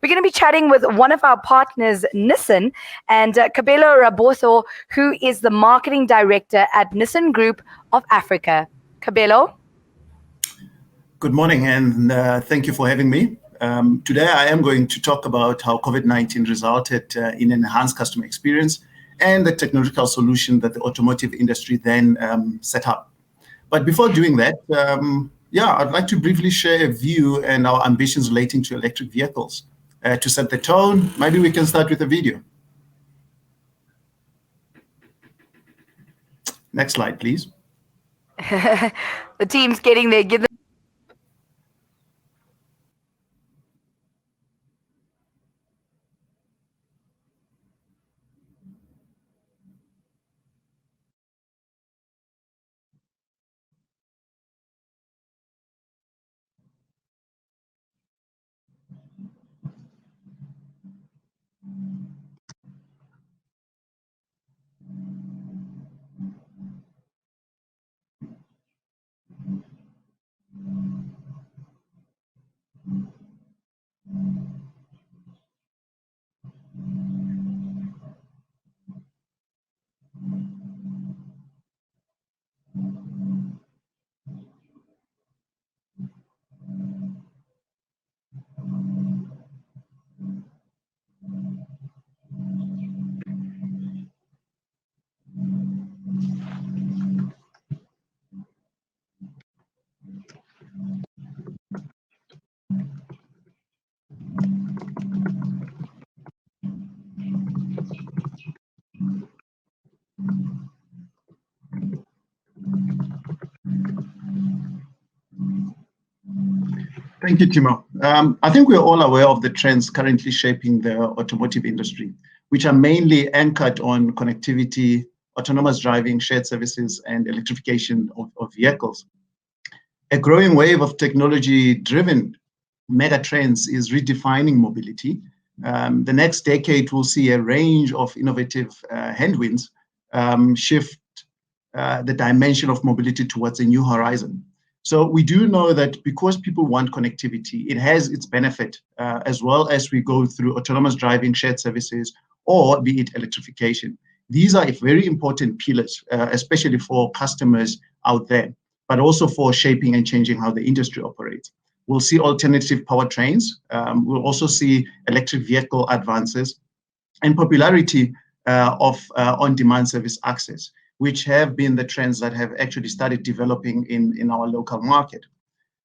We're going to be chatting with one of our partners, Nissan, and Kabelo Raboso, who is the Marketing Director at Nissan Group of Africa. Kabelo? Good morning, and thank you for having me. Today, I am going to talk about how COVID-19 resulted in an enhanced customer experience and the technological solution that the automotive industry then set up. But before doing that, I'd like to briefly share a view and our ambitions relating to electric vehicles. To set the tone, maybe we can start with a video. Next slide, please. The team's getting there. Give them. Thank you, Timo. I think we're all aware of the trends currently shaping the automotive industry, which are mainly anchored on connectivity, autonomous driving, shared services, and electrification of vehicles. A growing wave of technology-driven mega trends is redefining mobility. The next decade will see a range of innovative headwinds shift the dimension of mobility towards a new horizon. So we do know that because people want connectivity, it has its benefit as well as we go through autonomous driving, shared services, or be it electrification. These are very important pillars, especially for customers out there, but also for shaping and changing how the industry operates. We'll see alternative powertrains. We'll also see electric vehicle advances and popularity of on-demand service access, which have been the trends that have actually started developing in our local market.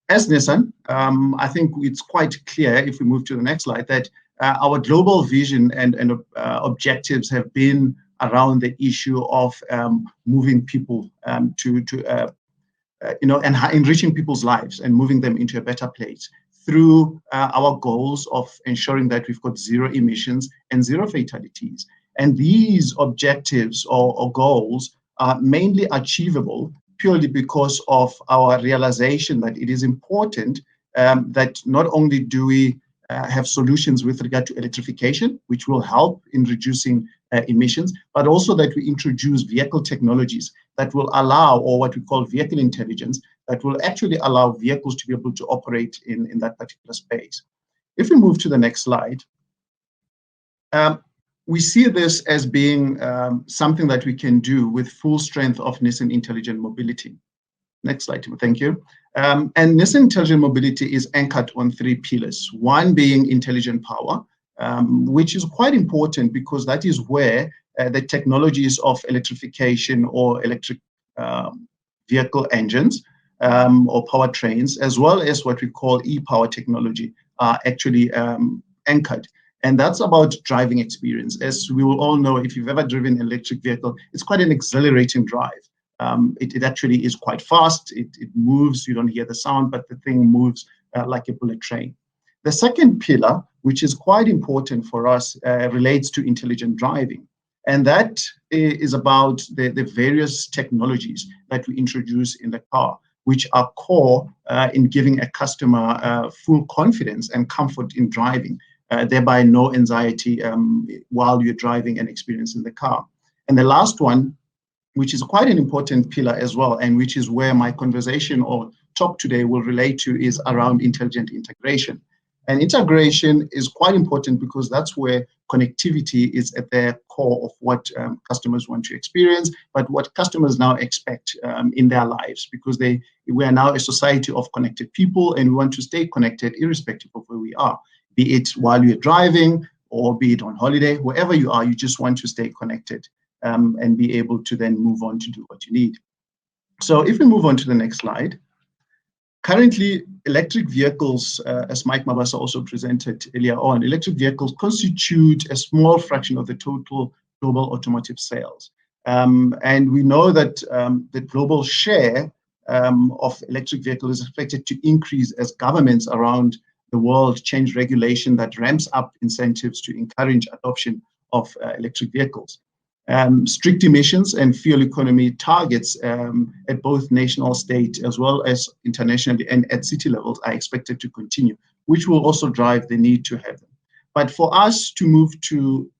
As Nissan, I think it's quite clear, if we move to the next slide, that our global vision and objectives have been around the issue of moving people to enriching people's lives and moving them into a better place through our goals of ensuring that we've got zero emissions and zero fatalities. And these objectives or goals are mainly achievable purely because of our realization that it is important that not only do we have solutions with regard to electrification, which will help in reducing emissions, but also that we introduce vehicle technologies that will allow, or what we call vehicle intelligence, that will actually allow vehicles to be able to operate in that particular space. If we move to the next slide, we see this as being something that we can do with full strength of Nissan Intelligent Mobility. Next slide, Timo, thank you. And Nissan Intelligent Mobility is anchored on three pillars, one being intelligent power, which is quite important because that is where the technologies of electrification or electric vehicle engines or powertrains, as well as what we call e-power technology, are actually anchored. And that's about driving experience. As we will all know, if you've ever driven an electric vehicle, it's quite an exhilarating drive. It actually is quite fast. It moves, you don't hear the sound, but the thing moves like a bullet train. The second pillar, which is quite important for us, relates to intelligent driving. And that is about the various technologies that we introduce in the car, which are core in giving a customer full confidence and comfort in driving. Thereby no anxiety while you're driving and experiencing the car. And the last one, which is quite an important pillar as well, and which is where my conversation or talk today will relate to, is around intelligent integration. And integration is quite important because that's where connectivity is at the core of what customers want to experience, but what customers now expect in their lives, because we are now a society of connected people, and we want to stay connected irrespective of where we are, be it while you're driving or be it on holiday, wherever you are, you just want to stay connected and be able to then move on to do what you need. So if we move on to the next slide. Currently, electric vehicles, as Mike Mabasa also presented earlier on, electric vehicles constitute a small fraction of the total global automotive sales. And we know that the global share of electric vehicles is expected to increase as governments around the world change regulation that ramps up incentives to encourage adoption of electric vehicles. Strict emissions and fuel economy targets at both national, state, as well as internationally and at city levels are expected to continue, which will also drive the need to have them. But for us to move to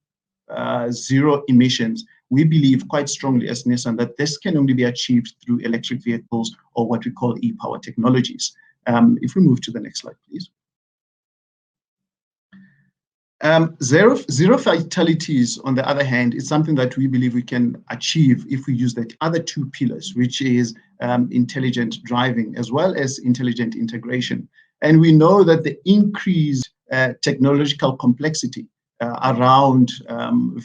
zero emissions, we believe quite strongly as Nissan that this can only be achieved through electric vehicles or what we call e-power technologies. If we move to the next slide, please. Zero fatalities, on the other hand, is something that we believe we can achieve if we use the other two pillars, which is intelligent driving as well as intelligent integration. And we know that the increased technological complexity around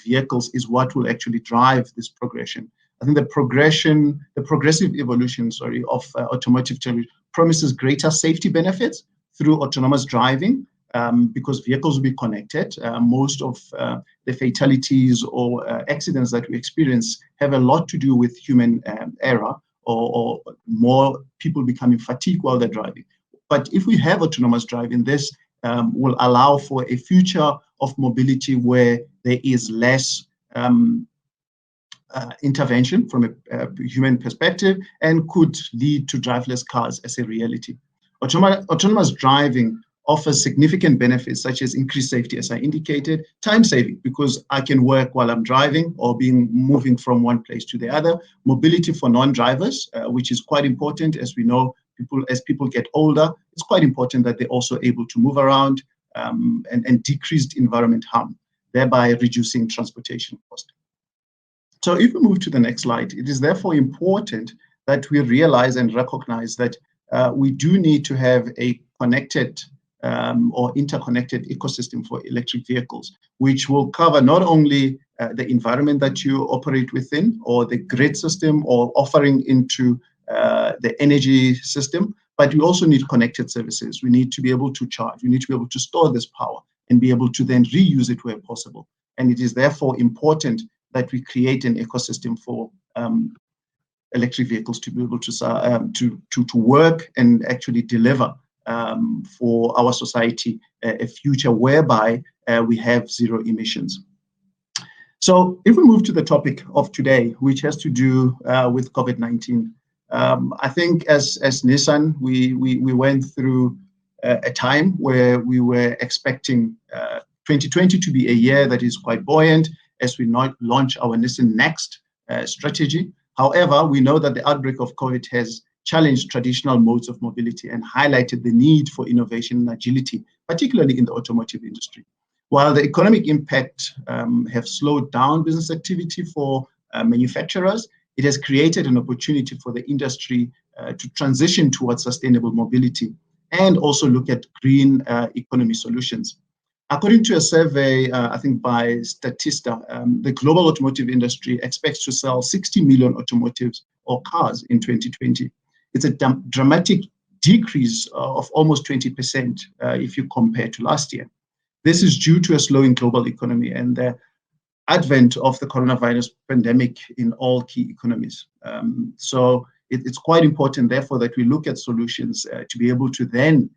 vehicles is what will actually drive this progression. I think the progressive evolution, of automotive technology promises greater safety benefits through autonomous driving, because vehicles will be connected. Most of the fatalities or accidents that we experience have a lot to do with human error or more people becoming fatigued while they're driving. But if we have autonomous driving, this will allow for a future of mobility where there is less intervention from a human perspective and could lead to driverless cars as a reality. Autonomous driving offers significant benefits such as increased safety, as I indicated, time saving, because I can work while I'm driving or moving from one place to the other, mobility for non-drivers, which is quite important. As we know, as people get older, it's quite important that they're also able to move around and decreased environment harm, thereby reducing transportation cost. So if we move to the next slide, it is therefore important that we realize and recognize that we do need to have a connected or interconnected ecosystem for electric vehicles, which will cover not only the environment that you operate within or the grid system or offering into the energy system, but we also need connected services. We need to be able to charge. We need to be able to store this power and be able to then reuse it where possible. And it is therefore important that we create an ecosystem for electric vehicles to be able to work and actually deliver for our society a future whereby we have zero emissions. So if we move to the topic of today, which has to do with COVID-19, I think as Nissan, we went through a time where we were expecting 2020 to be a year that is quite buoyant as we launch our Nissan Next strategy. However, we know that the outbreak of COVID has challenged traditional modes of mobility and highlighted the need for innovation and agility, particularly in the automotive industry. While the economic impact have slowed down business activity for manufacturers, it has created an opportunity for the industry to transition towards sustainable mobility and also look at green economy solutions. According to a survey, I think by Statista, the global automotive industry expects to sell 60 million automotives or cars in 2020. It's a dramatic decrease of almost 20% if you compare to last year. This is due to a slowing global economy and the advent of the coronavirus pandemic in all key economies. So it's quite important, therefore, that we look at solutions to be able to then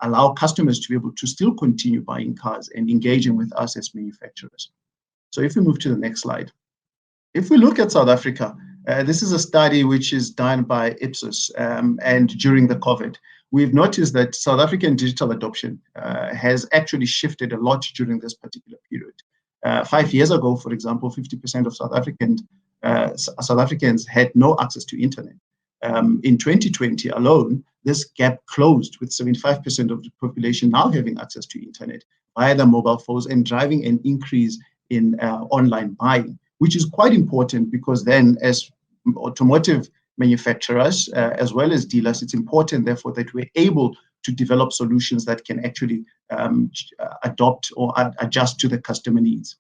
allow customers to be able to still continue buying cars and engaging with us as manufacturers. So if we move to the next slide. If we look at South Africa, this is a study which is done by Ipsos, and during the COVID, we've noticed that South African digital adoption has actually shifted a lot during this particular period. 5 years ago, for example, 50% of South Africans had no access to internet. In 2020 alone, this gap closed with 75% of the population now having access to internet via their mobile phones and driving an increase in online buying, which is quite important because then as automotive manufacturers as well as dealers, it's important therefore that we're able to develop solutions that can actually adopt or adjust to the customer needs.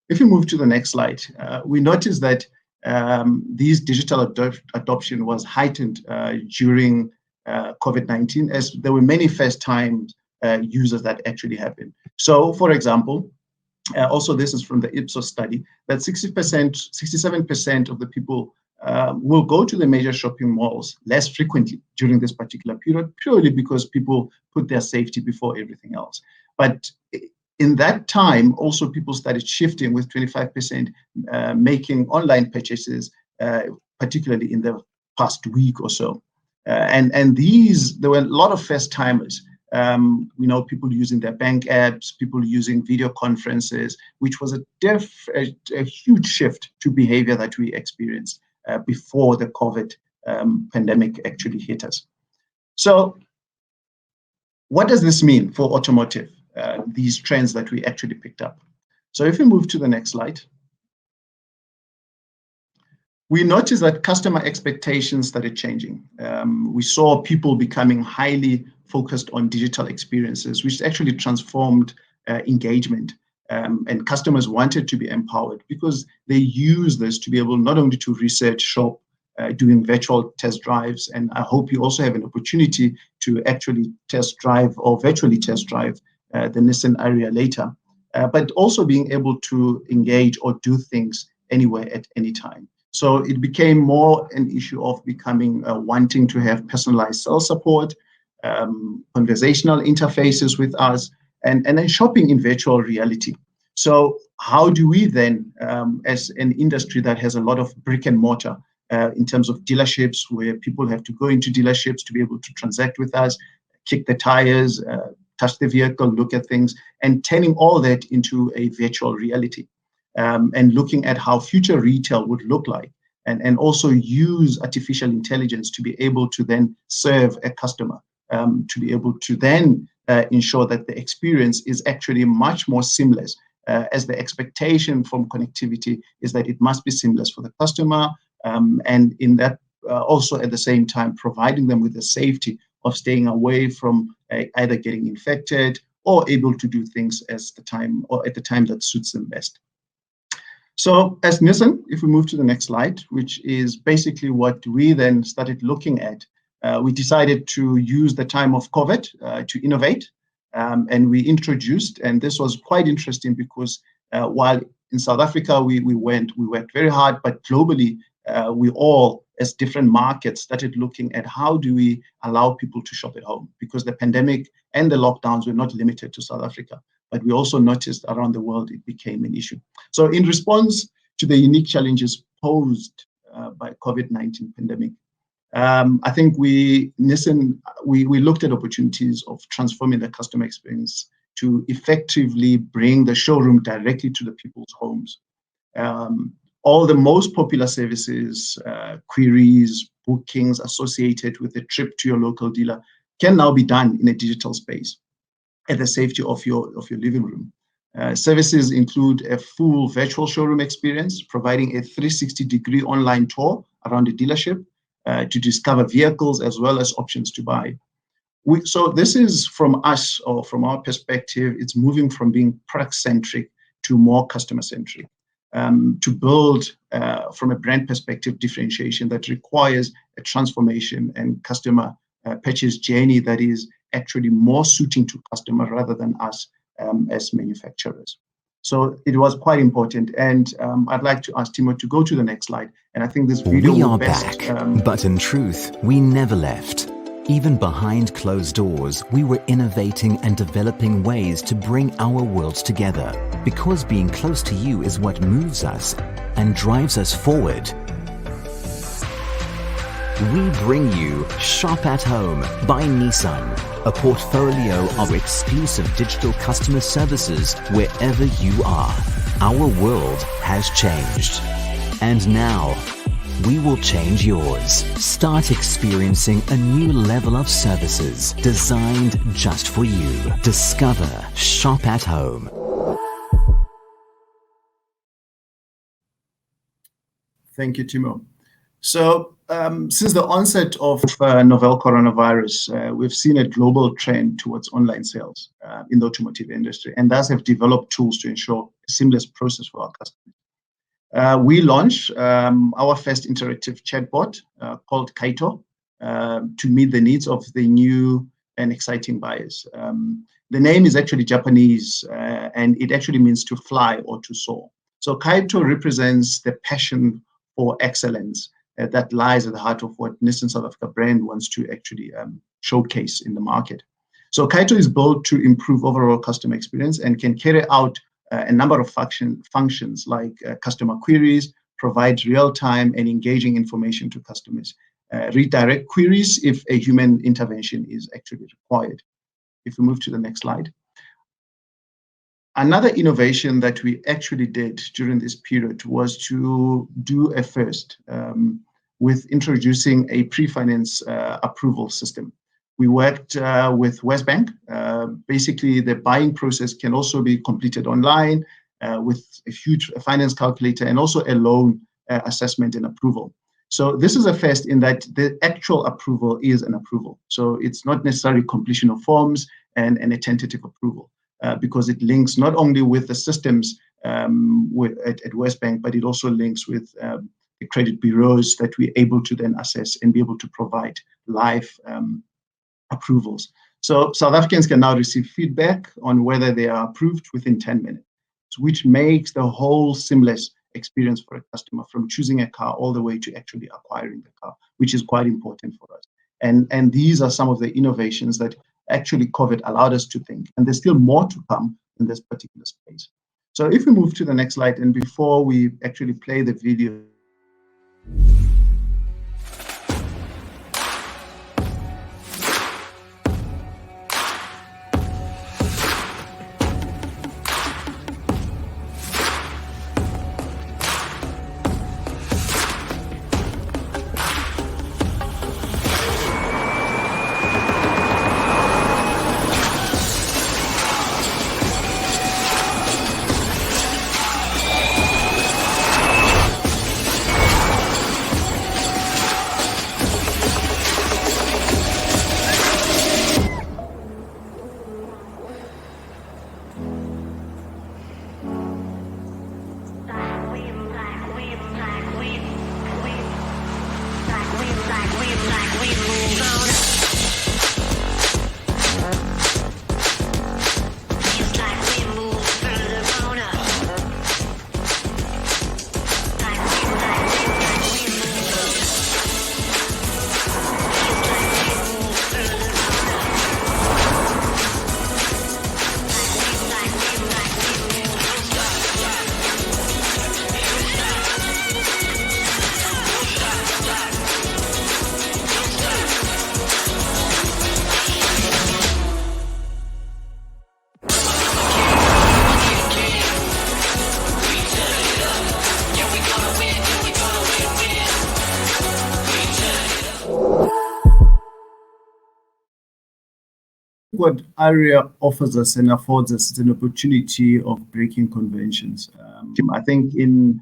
If you move to the next slide, we notice that these digital adoption was heightened during COVID-19, as there were many first-time users that actually happened. So, for example, also this is from the Ipsos study, that 67% of the people will go to the major shopping malls less frequently during this particular period, purely because people put their safety before everything else. But in that time, also people started shifting, with 25% making online purchases, particularly in the past week or so. And these, there were a lot of first timers. We know people using their bank apps, people using video conferences, which was a huge shift to behavior that we experienced before the COVID pandemic actually hit us. So what does this mean for automotive, these trends that we actually picked up? So if we move to the next slide, we noticed that customer expectations started changing. We saw people becoming highly focused on digital experiences, which actually transformed engagement. And customers wanted to be empowered because they use this to be able not only to research, shop, doing virtual test drives, and I hope you also have an opportunity to actually test drive or virtually test drive the Nissan Ariya later, but also being able to engage or do things anywhere at any time. So it became more an issue of becoming wanting to have personalized sales support, conversational interfaces with us, and then shopping in virtual reality. So how do we then, as an industry that has a lot of brick and mortar in terms of dealerships, where people have to go into dealerships to be able to transact with us, kick the tires, touch the vehicle, look at things, and turning all that into a virtual reality, and looking at how future retail would look like, and also use artificial intelligence to be able to then serve a customer, to be able to then ensure that the experience is actually much more seamless, as the expectation from connectivity is that it must be seamless for the customer, and in that also at the same time providing them with the safety of staying away from either getting infected or able to do things as the time or at the time that suits them best. So as Nissan, if we move to the next slide, which is basically what we then started looking at, we decided to use the time of COVID to innovate, and we introduced, and this was quite interesting because while in South Africa we worked very hard, but globally we all, as different markets, started looking at how do we allow people to shop at home, because the pandemic and the lockdowns were not limited to South Africa, but we also noticed around the world it became an issue. So in response to the unique challenges posed by COVID-19 pandemic, I think Nissan looked at opportunities of transforming the customer experience to effectively bring the showroom directly to the people's homes. All the most popular services, queries, bookings associated with a trip to your local dealer can now be done in a digital space at the safety of your living room. Services include a full virtual showroom experience, providing a 360-degree online tour around the dealership to discover vehicles as well as options to buy. So this is from us, or from our perspective, it's moving from being product-centric to more customer-centric. To build, from a brand perspective, differentiation that requires a transformation and customer purchase journey that is actually more suiting to customer rather than us as manufacturers. So it was quite important, and I'd like to ask Timo to go to the next slide. And I think this video we will are best, back, but in truth, we never left. Even behind closed doors, we were innovating and developing ways to bring our worlds together, because being close to you is what moves us and drives us forward. We bring you Shop at Home by Nissan, a portfolio of exclusive digital customer services wherever you are. Our world has changed. And now, we will change yours. Start experiencing a new level of services designed just for you. Discover Shop at Home. Thank you, Timo. So since the onset of novel coronavirus, we've seen a global trend towards online sales in the automotive industry, and thus have developed tools to ensure a seamless process for our customers. We launched our first interactive chatbot called Kaito to meet the needs of the new and exciting buyers. The name is actually Japanese, and it actually means to fly or to soar. So Kaito represents the passion for excellence that lies at the heart of what Nissan South Africa brand wants to actually showcase in the market. So Kaito is built to improve overall customer experience and can carry out a number of functions like customer queries, provide real-time and engaging information to customers, redirect queries if a human intervention is actually required. If we move to the next slide. Another innovation that we actually did during this period was to do a first with introducing a pre-finance approval system. We worked with Westbank. Basically, the buying process can also be completed online with a huge finance calculator and also a loan assessment and approval. So this is a first in that the actual approval is an approval. So it's not necessarily completion of forms and a tentative approval. Because it links not only with the systems at Westbank, but it also links with the credit bureaus that we're able to then assess and be able to provide live approvals. So South Africans can now receive feedback on whether they are approved within 10 minutes, which makes the whole seamless experience for a customer from choosing a car all the way to actually acquiring the car, which is quite important for us. And these are some of the innovations that actually COVID allowed us to think, and there's still more to come in this particular space. So if we move to the next slide, and before we actually play the video. What ARIA offers us and affords us is an opportunity of breaking conventions. I think in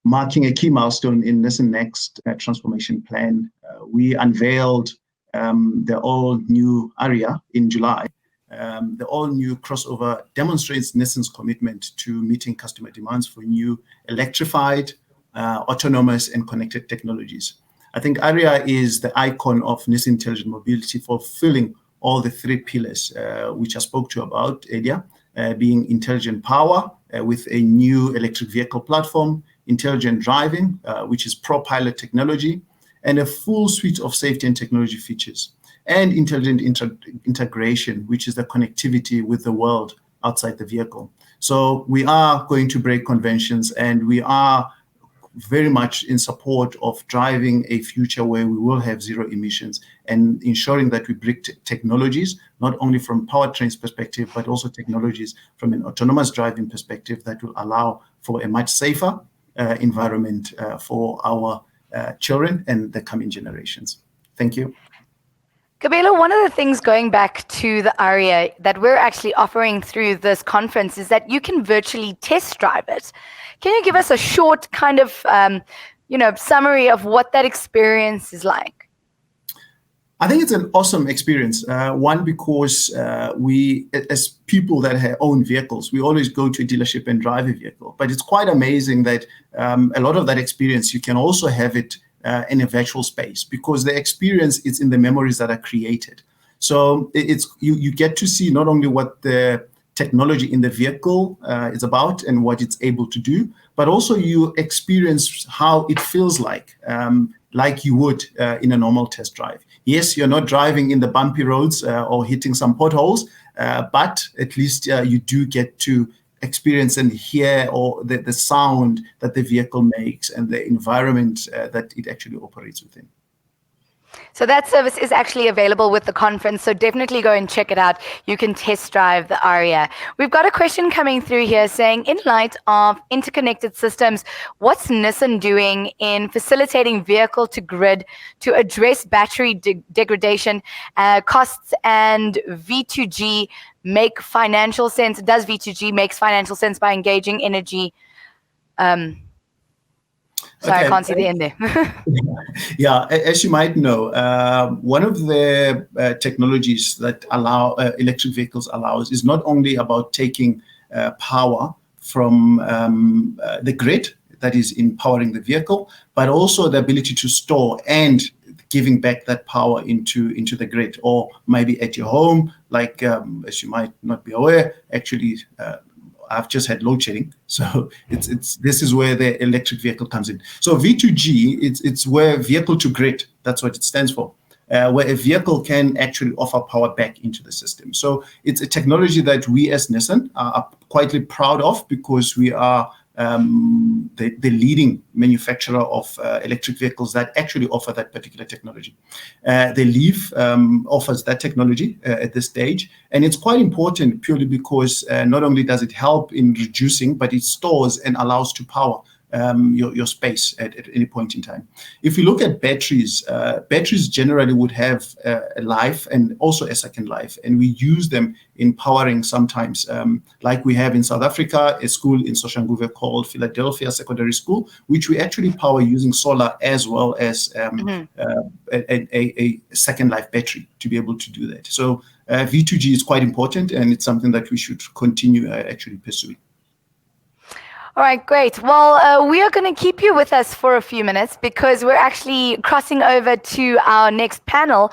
marking a key milestone in Nissan Next transformation plan, we unveiled the all-new ARIA in July. The all-new crossover demonstrates Nissan's commitment to meeting customer demands for new electrified, autonomous, and connected technologies. I think ARIA is the icon of Nissan Intelligent Mobility, fulfilling all the three pillars, which I spoke to about earlier, being intelligent power with a new electric vehicle platform, intelligent driving, which is pro-pilot technology, and a full suite of safety and technology features, and intelligent integration, which is the connectivity with the world outside the vehicle. So we are going to break conventions, and we are very much in support of driving a future where we will have zero emissions and ensuring that we bring technologies, not only from powertrains perspective, but also technologies from an autonomous driving perspective that will allow for a much safer environment for our children and the coming generations. Thank you. Kabelo, one of the things going back to the ARIA that we're actually offering through this conference is that you can virtually test drive it. Can you give us a short kind of, summary of what that experience is like? I think it's an awesome experience. One, because we, as people that own vehicles, we always go to a dealership and drive a vehicle. But it's quite amazing that a lot of that experience, you can also have it in a virtual space, because the experience is in the memories that are created. So you get to see not only what the technology in the vehicle is about and what it's able to do, but also you experience how it feels like you would in a normal test drive. Yes, you're not driving in the bumpy roads or hitting some potholes, but at least you do get to experience and hear the sound that the vehicle makes and the environment that it actually operates within. So that service is actually available with the conference, so definitely go and check it out. You can test drive the ARIA. We've got a question coming through here saying, in light of interconnected systems, what's Nissan doing in facilitating vehicle to grid to address battery degradation costs, and V2G make financial sense? Does V2G makes financial sense by engaging energy? Sorry, okay. I can't see the end there. Yeah, as you might know, one of the technologies that allow electric vehicles allows is not only about taking power from the grid that is empowering the vehicle, but also the ability to store and giving back that power into the grid, or maybe at your home, like as you might not be aware, actually. I've just had load shedding, so this is where the electric vehicle comes in. So V2G, it's where vehicle to grid. That's what it stands for, where a vehicle can actually offer power back into the system. So it's a technology that we as Nissan are quietly proud of, because we are the leading manufacturer of electric vehicles that actually offer that particular technology. The Leaf offers that technology at this stage, and it's quite important purely because not only does it help in reducing, but it stores and allows to power your space at any point in time. If you look at batteries, batteries generally would have a life and also a second life, and we use them in powering sometimes, like we have in South Africa, a school in Soshanguve called Philadelphia Secondary School, which we actually power using solar as well as a second life battery to be able to do that. So V2G is quite important, and it's something that we should continue actually pursuing. All right, great. Well, we are going to keep you with us for a few minutes, because we're actually crossing over to our next panel.